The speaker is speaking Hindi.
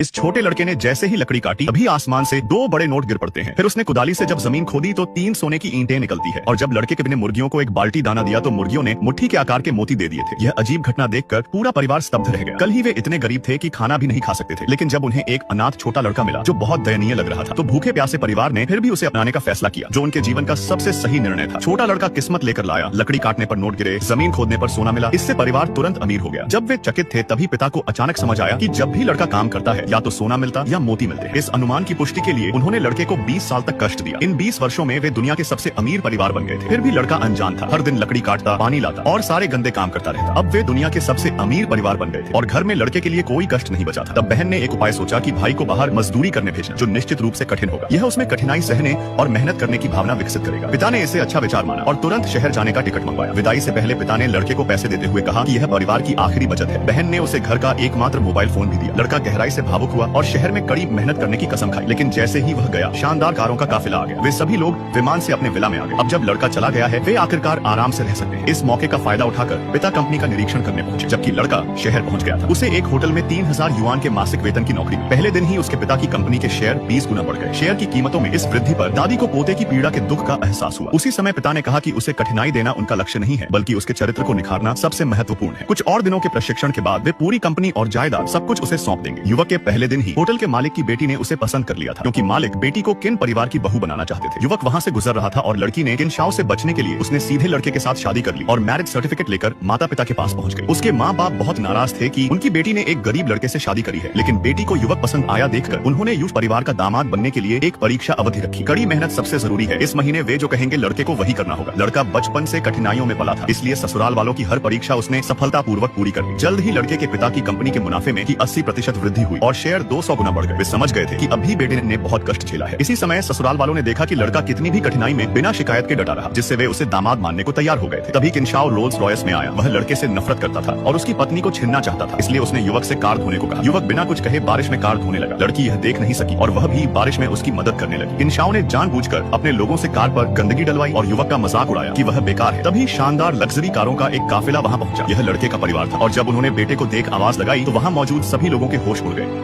इस छोटे लड़के ने जैसे ही लकड़ी काटी तभी आसमान से 2 बड़े नोट गिर पड़ते हैं। फिर उसने कुदाली से जब जमीन खोदी तो 3 सोने की ईंटें निकलती है और जब लड़के के ने मुर्गियों को एक बाल्टी दाना दिया तो मुर्गियों ने मुट्ठी के आकार के मोती दे दिए थे। यह अजीब घटना देखकर पूरा परिवार स्तब्ध रह गया। कल ही वे इतने गरीब थे कि खाना भी नहीं खा सकते थे, लेकिन जब उन्हें एक अनाथ छोटा लड़का मिला जो बहुत दयनीय लग रहा था तो भूखे प्यासे परिवार ने फिर भी उसे अपनाने का फैसला किया, जो उनके जीवन का सबसे सही निर्णय था। छोटा लड़का किस्मत लेकर लाया, लकड़ी काटने पर नोट गिरे, जमीन खोदने पर सोना मिला। इससे परिवार तुरंत अमीर हो गया। जब वे चकित थे तभी पिता को अचानक समझ आया कि जब भी लड़का काम करता है या तो सोना मिलता या मोती मिलते हैं। इस अनुमान की पुष्टि के लिए उन्होंने लड़के को 20 साल तक कष्ट दिया। इन 20 वर्षों में वे दुनिया के सबसे अमीर परिवार बन गए थे। फिर भी लड़का अनजान था, हर दिन लकड़ी काटता, पानी लाता और सारे गंदे काम करता रहता। अब वे दुनिया के सबसे अमीर परिवार बन गए थे और घर में लड़के के लिए कोई कष्ट नहीं बचा था। तब बहन ने एक उपाय सोचा कि भाई को बाहर मजदूरी करने भेजना, जो निश्चित रूप से कठिन होगा। यह उसमें कठिनाई सहने और मेहनत करने की भावना विकसित करेगा। पिता ने इसे अच्छा विचार माना और तुरंत शहर जाने का टिकट मंगवाया। विदाई से पहले पिता ने लड़के को पैसे देते हुए कहा कि यह परिवार की आखिरी बचत है। बहन ने उसे घर का एकमात्र मोबाइल फोन भी दिया। लड़का गहराई से भावुक हुआ और शहर में कड़ी मेहनत करने की कसम खाई। लेकिन जैसे ही वह गया, शानदार कारों का काफिला आ गया। वे सभी लोग विमान से अपने विला में आ गए। अब जब लड़का चला गया है, वे आखिरकार आराम से रह सकते हैं। इस मौके का फायदा उठाकर पिता कंपनी का निरीक्षण करने पहुंचे, जबकि लड़का शहर पहुंच गया था। उसे एक होटल में 3000 युआन के मासिक वेतन की नौकरी मिली। पहले दिन ही उसके पिता की कंपनी के शेयर 20 गुना बढ़ गए। शेयर की कीमतों में इस वृद्धि पर दादी को पोते की पीड़ा के दुख का एहसास हुआ। उसी समय पिता ने कहा कि उसे कठिनाई देना उनका लक्ष्य नहीं है, बल्कि उसके चरित्र को निखारना सबसे महत्वपूर्ण है। कुछ और दिनों के प्रशिक्षण के बाद वे पूरी कंपनी और जायदाद सब कुछ उसे सौंप देंगे। युवक के पहले दिन ही होटल के मालिक की बेटी ने उसे पसंद कर लिया था, क्योंकि मालिक बेटी को किन परिवार की बहू बनाना चाहते थे। युवक वहाँ से गुजर रहा था और लड़की ने किन से बचने के लिए उसने सीधे लड़के के साथ शादी कर ली और मैरिज सर्टिफिकेट लेकर माता पिता के पास पहुंच गई। उसके माँ बाप बहुत नाराज थे कि उनकी बेटी ने एक गरीब लड़के से शादी करी है, लेकिन बेटी को युवक पसंद आया देखकर उन्होंने युवक परिवार का दामाद बनने के लिए एक परीक्षा अवधि रखी। कड़ी मेहनत सबसे जरूरी है। इस महीने वे जो कहेंगे लड़के को वही करना होगा। लड़का बचपन से कठिनाइयों में पला था, इसलिए ससुराल वालों की हर परीक्षा उसने सफलतापूर्वक पूरी कर ली। जल्द ही लड़के के पिता की कंपनी के मुनाफे में 80% वृद्धि हुई और शेयर 200 गुना बढ़ गए। वे समझ गए थे कि अभी बेटे ने बहुत कष्ट झेला है। इसी समय ससुराल वालों ने देखा कि लड़का कितनी भी कठिनाई में बिना शिकायत के डटा रहा, जिससे वे उसे दामाद मानने को तैयार हो गए थे। तभी किनशाओ रोल्स रॉयस में आया। वह लड़के से नफरत करता था और उसकी पत्नी को छीनना चाहता था, इसलिए उसने युवक से कार धोने को कहा। युवक बिना कुछ कहे बारिश में कार धोने लगा। लड़की यह देख नहीं सकी और वह भी बारिश में उसकी मदद करने लगी। किनशाओ ने जानबूझकर अपने लोगों से कार पर गंदगी डलवाई और युवक का मजाक उड़ाया कि वह बेकार है। तभी शानदार लग्जरी कारों का एक काफिला वहां पहुंचा। यह लड़के का परिवार था और जब उन्होंने बेटे को देख आवाज लगाई तो वहां मौजूद सभी लोगों के होश उड़ गए।